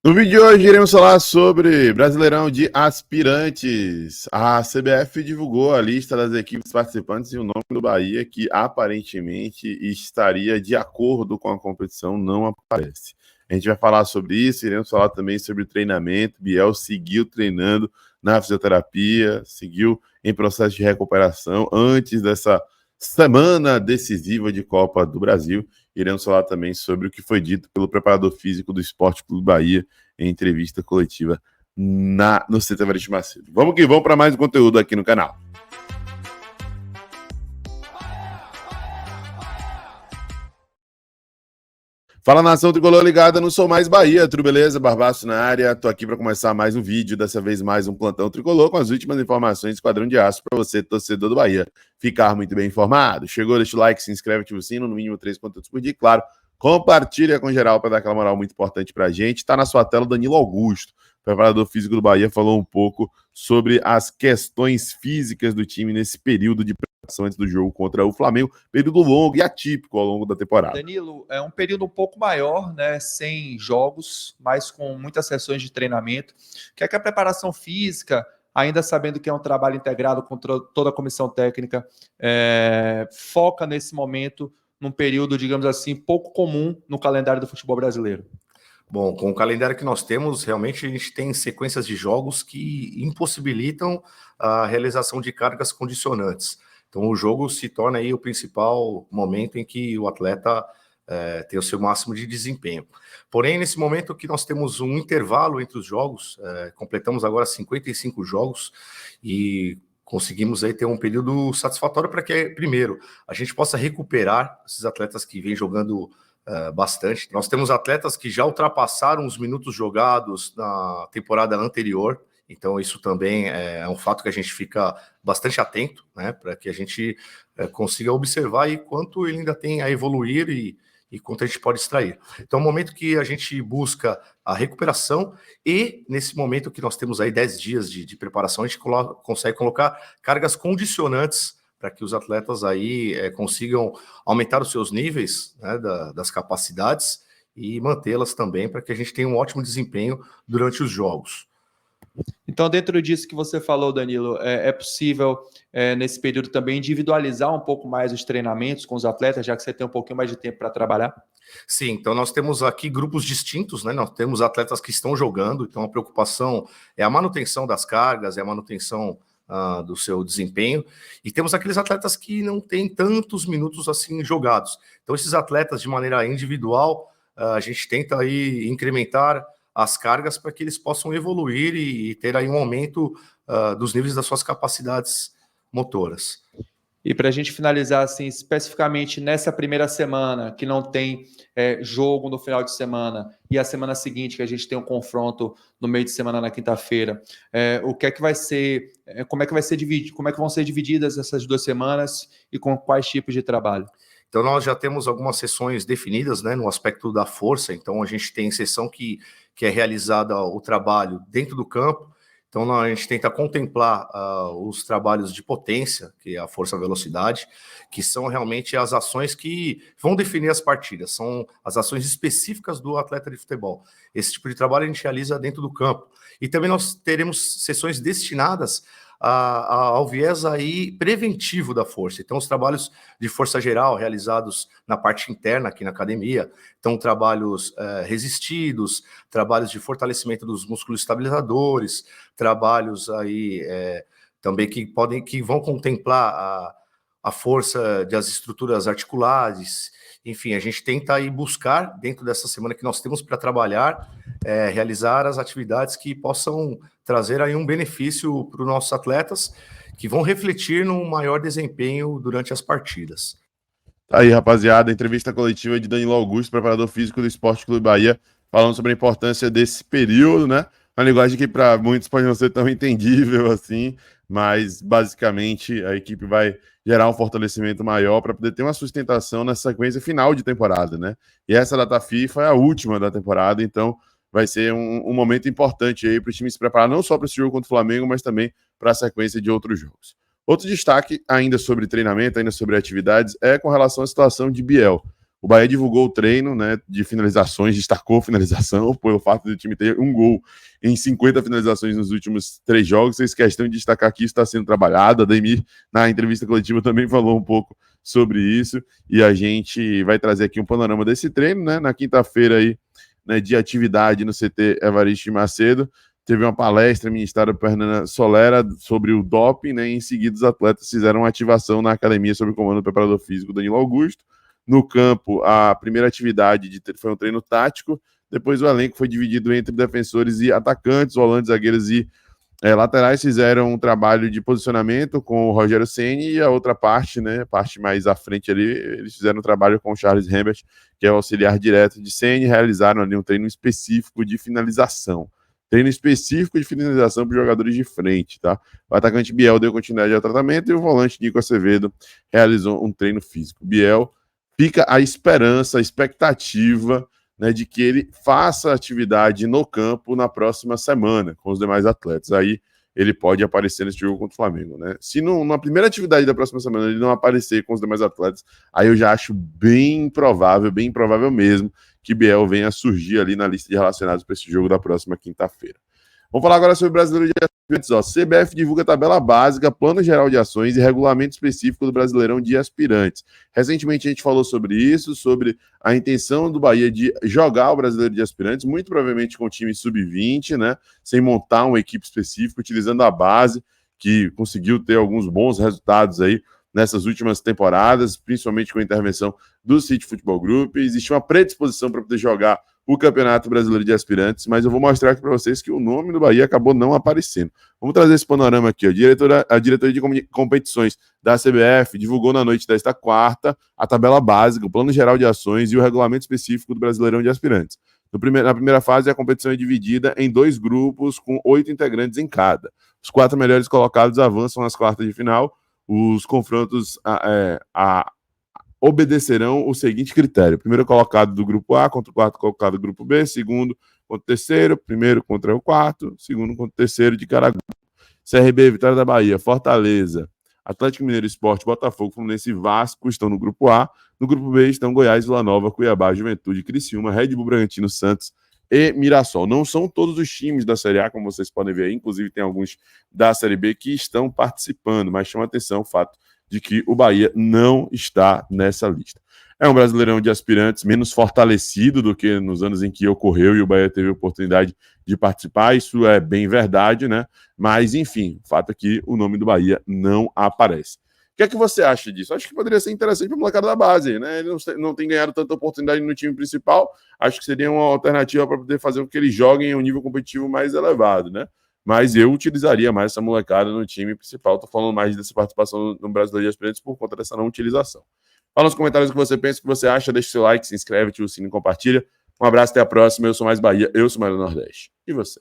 No vídeo de hoje iremos falar sobre Brasileirão de Aspirantes. A CBF divulgou a lista das equipes participantes e o nome do Bahia, que aparentemente estaria de acordo com a competição, não aparece. A gente vai falar sobre isso, iremos falar também sobre o treinamento. Biel seguiu treinando na fisioterapia, seguiu em processo de recuperação antes dessa semana decisiva de Copa do Brasil. Iremos falar também sobre o que foi dito pelo preparador físico do Esporte Clube Bahia em entrevista coletiva no Centro Everest Macedo. Vamos que vamos para mais um conteúdo aqui no canal. Fala, nação tricolor ligada no Sou Mais Bahia, tudo beleza? Barbaço na área, tô aqui para começar mais um vídeo, dessa vez mais um plantão tricolor com as últimas informações do Esquadrão de Aço para você, torcedor do Bahia, ficar muito bem informado. Chegou, deixa o like, se inscreve, ativa o sino, no mínimo 3 conteúdos por dia, claro, compartilha com geral para dar aquela moral muito importante pra gente. Tá na sua tela o Danilo Augusto, preparador físico do Bahia, falou um pouco sobre as questões físicas do time nesse período de preparação antes do jogo contra o Flamengo, período longo e atípico ao longo da temporada. Danilo, é um período um pouco maior, né, sem jogos, mas com muitas sessões de treinamento, que é que a preparação física, ainda sabendo que é um trabalho integrado com toda a comissão técnica, foca nesse momento, num período, digamos assim, pouco comum no calendário do futebol brasileiro. Bom, com o calendário que nós temos, realmente a gente tem sequências de jogos que impossibilitam a realização de cargas condicionantes. Então, o jogo se torna aí o principal momento em que o atleta tem o seu máximo de desempenho. Porém, nesse momento que nós temos um intervalo entre os jogos, completamos agora 55 jogos e conseguimos aí ter um período satisfatório para que, primeiro, a gente possa recuperar esses atletas que vêm jogando bastante. Nós temos atletas que já ultrapassaram os minutos jogados na temporada anterior, então isso também é um fato que a gente fica bastante atento, né, para que a gente consiga observar aí quanto ele ainda tem a evoluir e quanto a gente pode extrair. Então, é um momento que a gente busca a recuperação e, nesse momento que nós temos aí 10 dias de preparação, a gente consegue colocar cargas condicionantes para que os atletas aí consigam aumentar os seus níveis, né, das capacidades e mantê-las também para que a gente tenha um ótimo desempenho durante os jogos. Então, dentro disso que você falou, Danilo, é possível, nesse período também, individualizar um pouco mais os treinamentos com os atletas, já que você tem um pouquinho mais de tempo para trabalhar? Sim, então nós temos aqui grupos distintos, né? Nós temos atletas que estão jogando, então a preocupação é a manutenção das cargas, é a manutenção do seu desempenho, e temos aqueles atletas que não têm tantos minutos assim jogados. Então, esses atletas, de maneira individual, a gente tenta aí incrementar as cargas para que eles possam evoluir e ter aí um aumento dos níveis das suas capacidades motoras. E para a gente finalizar, assim, especificamente nessa primeira semana, que não tem jogo no final de semana, e a semana seguinte, que a gente tem um confronto no meio de semana na quinta-feira, o que é que vai ser, como é que vai ser dividido, como é que vão ser divididas essas 2 semanas e com quais tipos de trabalho? Então, nós já temos algumas sessões definidas, né, no aspecto da força. Então, a gente tem sessão que é realizada o trabalho dentro do campo. Então, a gente tenta contemplar os trabalhos de potência, que é a força-velocidade, que são realmente as ações que vão definir as partidas, são as ações específicas do atleta de futebol. Esse tipo de trabalho a gente realiza dentro do campo. E também nós teremos sessões destinadas ao viés aí preventivo da força. Então, os trabalhos de força geral realizados na parte interna aqui na academia, então trabalhos resistidos, trabalhos de fortalecimento dos músculos estabilizadores, trabalhos aí também que vão contemplar a força das estruturas articulares. Enfim, a gente tenta aí buscar, dentro dessa semana que nós temos para trabalhar, realizar as atividades que possam trazer aí um benefício para os nossos atletas, que vão refletir no maior desempenho durante as partidas. Aí, rapaziada, entrevista coletiva de Danilo Augusto, preparador físico do Esporte Clube Bahia, falando sobre a importância desse período, né? Uma linguagem que para muitos pode não ser tão entendível assim, mas basicamente a equipe vai gerar um fortalecimento maior para poder ter uma sustentação nessa sequência final de temporada, né? E essa data FIFA é a última da temporada, então vai ser um momento importante aí para o time se preparar não só para esse jogo contra o Flamengo, mas também para a sequência de outros jogos. Outro destaque, ainda sobre treinamento, ainda sobre atividades, é com relação à situação de Biel. O Bahia divulgou o treino, né, de finalizações, destacou finalização, pelo fato do time ter um gol em 50 finalizações nos últimos 3 jogos. Fez questão de destacar que isso está sendo trabalhado. A Ademir, na entrevista coletiva, também falou um pouco sobre isso, e a gente vai trazer aqui um panorama desse treino, né, na quinta-feira aí, né, de atividade no CT Evaristo de Macedo. Teve uma palestra ministrada por Fernanda Solera sobre o doping, né, e em seguida os atletas fizeram uma ativação na academia sob o comando do preparador físico Danilo Augusto. No campo, a primeira atividade foi um treino tático, depois o elenco foi dividido entre defensores e atacantes, volantes, zagueiros e laterais fizeram um trabalho de posicionamento com o Rogério Ceni, e a outra parte, né, a parte mais à frente ali, eles fizeram um trabalho com o Charles Rembert, que é o auxiliar direto de Ceni, realizaram ali um treino específico de finalização. Treino específico de finalização para os jogadores de frente, tá? O atacante Biel deu continuidade ao tratamento e o volante Nico Acevedo realizou um treino físico. Biel, fica a esperança, a expectativa, né, de que ele faça atividade no campo na próxima semana com os demais atletas. Aí ele pode aparecer nesse jogo contra o Flamengo, né? Se na primeira atividade da próxima semana ele não aparecer com os demais atletas, aí eu já acho bem improvável mesmo, que Biel venha a surgir ali na lista de relacionados para esse jogo da próxima quinta-feira. Vamos falar agora sobre o Brasileiro de Aspirantes. CBF divulga tabela básica, plano geral de ações e regulamento específico do Brasileirão de Aspirantes. Recentemente a gente falou sobre isso, sobre a intenção do Bahia de jogar o Brasileiro de Aspirantes, muito provavelmente com o time sub-20, né, sem montar uma equipe específica, utilizando a base, que conseguiu ter alguns bons resultados aí nessas últimas temporadas, principalmente com a intervenção do City Futebol Group. Existe uma predisposição para poder jogar o Campeonato Brasileiro de Aspirantes, mas eu vou mostrar aqui para vocês que o nome do Bahia acabou não aparecendo. Vamos trazer esse panorama aqui. A diretoria de competições da CBF divulgou na noite desta quarta a tabela básica, o plano geral de ações e o regulamento específico do Brasileirão de Aspirantes. Na primeira fase, a competição é dividida em 2 grupos com 8 integrantes em cada. Os 4 melhores colocados avançam às quartas de final. Os confrontos obedecerão o seguinte critério: primeiro colocado do grupo A contra o quarto colocado do grupo B, segundo contra o terceiro, primeiro contra o quarto, segundo contra o terceiro de cada grupo. CRB, Vitória da Bahia, Fortaleza, Atlético Mineiro, Sport, Botafogo, Fluminense e Vasco estão no grupo A. No grupo B estão Goiás, Vila Nova, Cuiabá, Juventude, Criciúma, Red Bull Bragantino, Santos e Mirassol. Não são todos os times da Série A, como vocês podem ver aí, inclusive tem alguns da Série B que estão participando, mas chama atenção o fato de que o Bahia não está nessa lista. É um Brasileirão de Aspirantes menos fortalecido do que nos anos em que ocorreu e o Bahia teve a oportunidade de participar, isso é bem verdade, né? Mas, enfim, o fato é que o nome do Bahia não aparece. O que é que você acha disso? Acho que poderia ser interessante para o molecada da base, né? Ele não tem ganhado tanta oportunidade no time principal, acho que seria uma alternativa para poder fazer com que eles joguem em um nível competitivo mais elevado, né? Mas eu utilizaria mais essa molecada no time principal. Estou falando mais dessa participação no Brasileiro de Aspirantes por conta dessa não utilização. Fala nos comentários o que você pensa, o que você acha, deixa o seu like, se inscreve, ativa o sininho e compartilha. Um abraço, até a próxima. Eu sou Mais Bahia, eu sou Mais do Nordeste. E você?